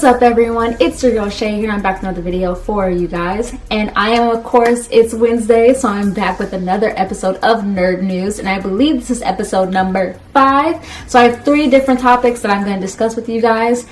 What's up everyone, it's your girl Shay here. I'm back with another video for you guys, and I am, of course, it's Wednesday, so I'm back with another episode of Nerd News, and I believe this is episode number 5. So I have 3 different topics that I'm going to discuss with you guys.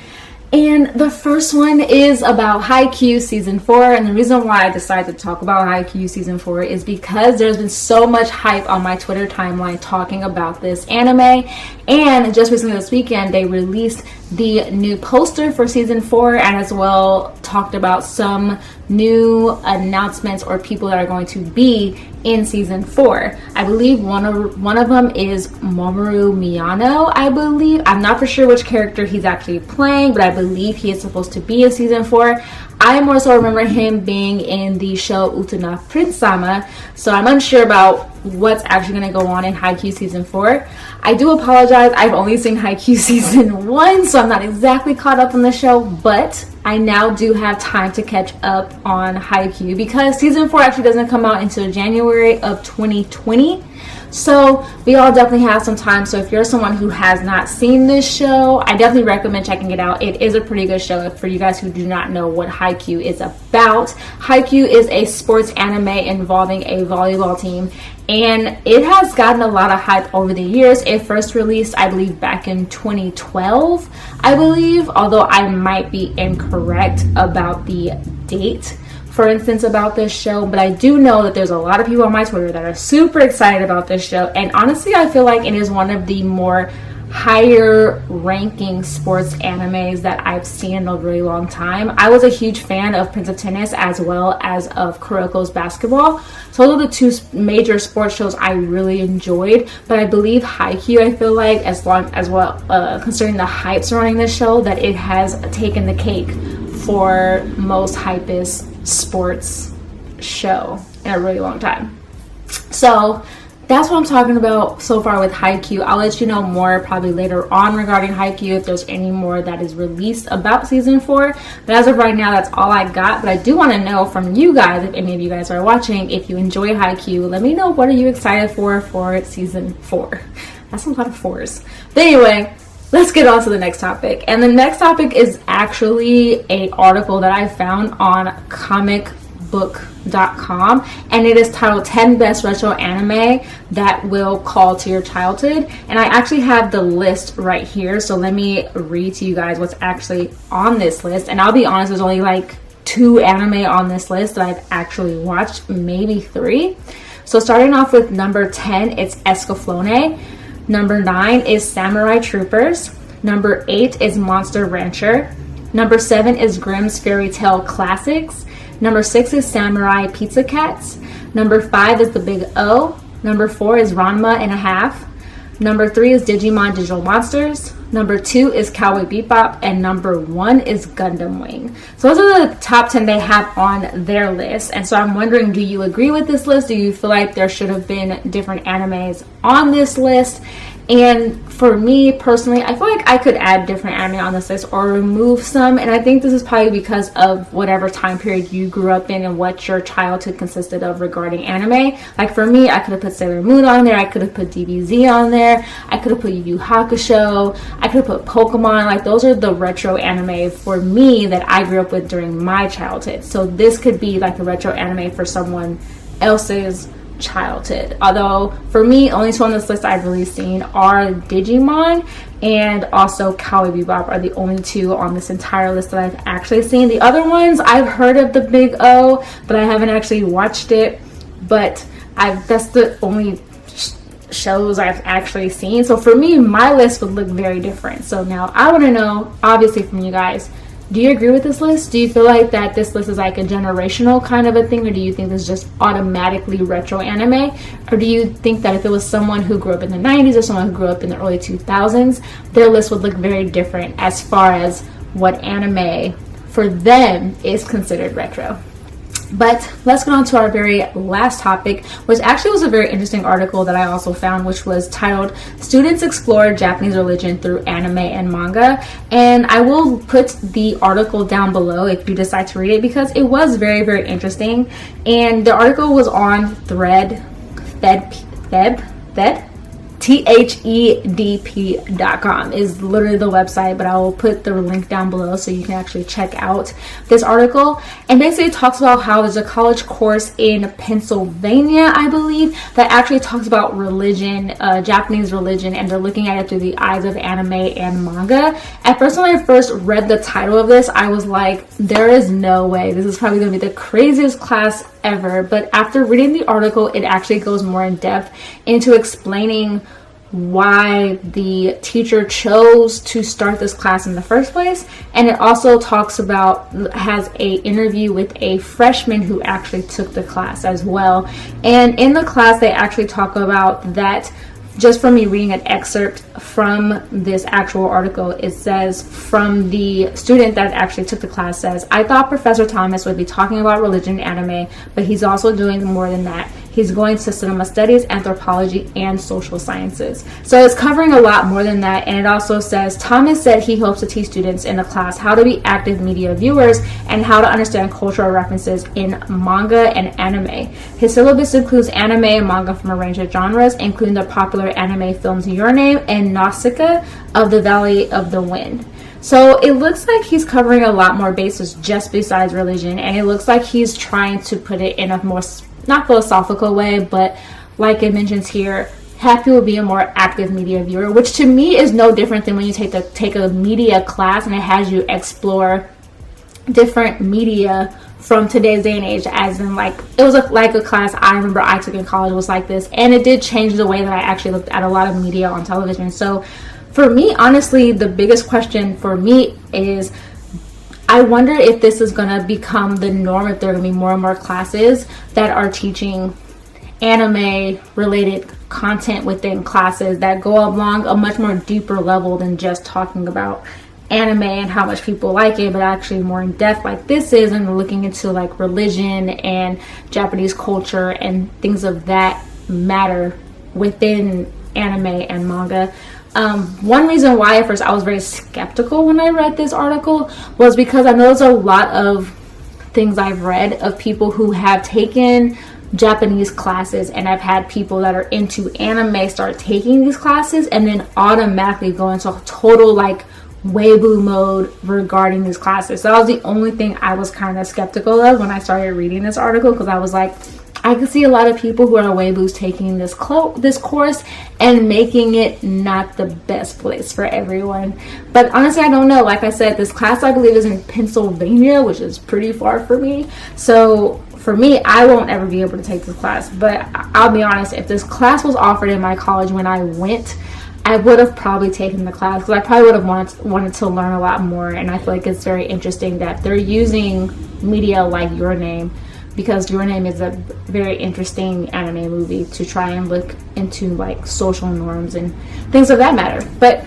And the first one is about Haikyuu Season 4, and the reason why I decided to talk about Haikyuu Season 4 is because there's been so much hype on my Twitter timeline talking about this anime, and just recently this weekend they released the new poster for Season 4 and as well talked about some new announcements or people that are going to be in Season 4. I believe one of them is Mamoru Miyano, I believe. I'm not for sure which character he's actually playing, but I believe he is supposed to be in Season 4. I more so remember him being in the show Utena Prince-sama, so I'm unsure about what's actually going to go on in Haikyuu Season 4. I do apologize, I've only seen Haikyuu Season 1, so I'm not exactly caught up on the show, but I now do have time to catch up on Haikyuu because Season 4 actually doesn't come out until January of 2020. So we all definitely have some time. So if you're someone who has not seen this show, I definitely recommend checking it out. It is a pretty good show. For you guys who do not know what Haikyuu is about, Haikyuu is a sports anime involving a volleyball team, and it has gotten a lot of hype over the years. It first released, I believe, back in 2012, I believe, although I might be incorrect about the date, for instance, about this show, but I do know that there's a lot of people on my Twitter that are super excited about this show, and honestly I feel like it is one of the more higher ranking sports animes that I've seen in a really long time. I was a huge fan of Prince of Tennis as well as of Kuroko's Basketball, so those are the 2 major sports shows I really enjoyed. But I believe Haikyuu, I feel like, considering the hype surrounding this show, that it has taken the cake for most hypest sports show in a really long time. So that's what I'm talking about so far with Haikyuu. I'll let you know more probably later on regarding Haikyuu if there's any more that is released about Season 4. But as of right now, that's all I got. But I do want to know from you guys, if any of you guys are watching, if you enjoy Haikyuu, let me know what are you excited for Season 4. That's a lot of 4s. But anyway, let's get on to the next topic. And the next topic is actually an article that I found on comicbook.com, and it is titled 10 Best Retro Anime That Will Call to Your Childhood. And I actually have the list right here, so let me read to you guys what's actually on this list. And I'll be honest, there's only like 2 anime on this list that I've actually watched, maybe 3. So starting off with number 10, it's Escaflowne. Number 9 is Samurai Troopers. Number 8 is Monster Rancher. Number 7 is Grimm's Fairy Tale Classics. Number 6 is Samurai Pizza Cats. Number 5 is The Big O. Number 4 is Ranma and a Half. Number 3 is Digimon Digital Monsters. Number 2 is Cowboy Bebop, and number 1 is Gundam Wing. So those are the top 10 they have on their list. And so I'm wondering, do you agree with this list? Do you feel like there should have been different animes on this list? And for me personally, I feel like I could add different anime on this list or remove some, and I think this is probably because of whatever time period you grew up in and what your childhood consisted of regarding anime. Like for me, I could have put Sailor Moon on there, I could have put DBZ on there, I could have put Yu Yu Hakusho, I could have put Pokemon. Like those are the retro anime for me that I grew up with during my childhood. So this could be like a retro anime for someone else's childhood. Although for me, only 2 on this list I've really seen are Digimon and also Cowboy Bebop are the only 2 on this entire list that I've actually seen. The other ones, I've heard of The Big O, but I haven't actually watched it. But that's the only shows I've actually seen. So for me, my list would look very different. So now I want to know, obviously from you guys, do you agree with this list? Do you feel like that this list is like a generational kind of a thing, or do you think this is just automatically retro anime? Or do you think that if it was someone who grew up in the 90s or someone who grew up in the early 2000s, their list would look very different as far as what anime for them is considered retro? But let's get on to our very last topic, which actually was a very interesting article that I also found, which was titled Students Explore Japanese Religion Through Anime and Manga. And I will put the article down below if you decide to read it, because it was very, very interesting. And the article was on Thread, THEDP.com is literally the website, but I will put the link down below so you can actually check out this article. And basically it talks about how there's a college course in Pennsylvania, I believe, that actually talks about religion, Japanese religion, and they're looking at it through the eyes of anime and manga. At first, when I first read the title of this, I was like, there is no way. This is probably going to be the craziest class ever. But after reading the article, it actually goes more in depth into explaining why the teacher chose to start this class in the first place. And it also talks about, has a interview with a freshman who actually took the class as well. And in the class, they actually talk about that. Just from me reading an excerpt from this actual article, it says, from the student that actually took the class, says, I thought Professor Thomas would be talking about religion and anime, but he's also doing more than that. He's going to cinema studies, anthropology, and social sciences. So it's covering a lot more than that. And it also says, Thomas said he hopes to teach students in the class how to be active media viewers and how to understand cultural references in manga and anime. His syllabus includes anime and manga from a range of genres, including the popular anime films Your Name and Nausicaa of the Valley of the Wind. So it looks like he's covering a lot more bases just besides religion, and it looks like he's trying to put it in a more, not philosophical way, but like it mentions here, have people be a more active media viewer, which to me is no different than when you take a media class and it has you explore different media from today's day and age, as in like it was like a class I remember I took in college was like this, and it did change the way that I actually looked at a lot of media on television. So for me, honestly, the biggest question for me is, I wonder if this is going to become the norm, if there are going to be more and more classes that are teaching anime related content within classes that go along a much more deeper level than just talking about anime and how much people like it, but actually more in depth like this is, and looking into like religion and Japanese culture and things of that matter within anime and manga. One reason why at first I was very skeptical when I read this article was because I know there's a lot of things I've read of people who have taken Japanese classes, and I've had people that are into anime start taking these classes and then automatically go into total like weeaboo mode regarding these classes. So that was the only thing I was kind of skeptical of when I started reading this article, because I was like, I could see a lot of people who are weeaboos taking this course and making it not the best place for everyone. But honestly, I don't know. Like I said, this class I believe is in Pennsylvania, which is pretty far for me. So for me, I won't ever be able to take this class. But I'll be honest, if this class was offered in my college when I went, I would have probably taken the class, because I probably would have wanted to learn a lot more. And I feel like it's very interesting that they're using media like Your Name, because Your Name is a very interesting anime movie to try and look into like social norms and things of that matter. But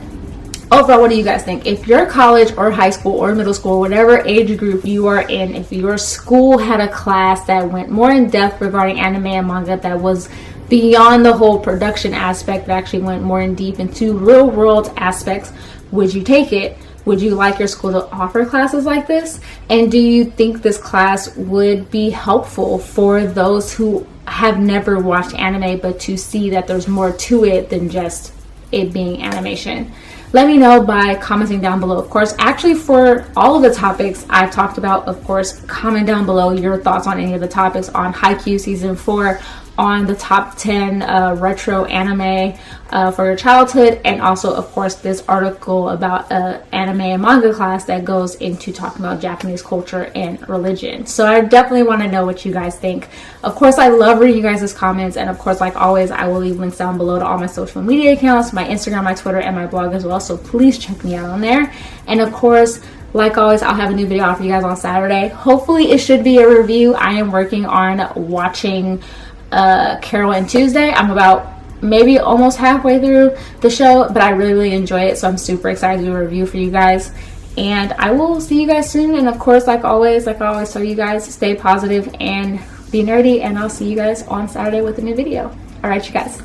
overall, what do you guys think? If your college or high school or middle school, whatever age group you are in, if your school had a class that went more in depth regarding anime and manga, that was beyond the whole production aspect, that actually went more in deep into real world aspects, would you take it? Would you like your school to offer classes like this? And do you think this class would be helpful for those who have never watched anime, but to see that there's more to it than just it being animation? Let me know by commenting down below. Of course, actually for all of the topics I've talked about, of course, comment down below your thoughts on any of the topics on Haikyuu Season 4, on the top 10 retro anime for your childhood, and also of course this article about anime and manga class that goes into talking about Japanese culture and religion. So I definitely want to know what you guys think. Of course, I love reading you guys' comments, and of course, like always, I will leave links down below to all my social media accounts, my Instagram, my Twitter, and my blog as well, so please check me out on there. And of course, like always, I'll have a new video out for you guys on Saturday. Hopefully it should be a review. I am working on watching Carol and Tuesday. I'm about maybe almost halfway through the show, but I really enjoy it, so I'm super excited to do a review for you guys. And I will see you guys soon. And of course, like I always tell you guys, stay positive and be nerdy, and I'll see you guys on Saturday with a new video. All right, you guys.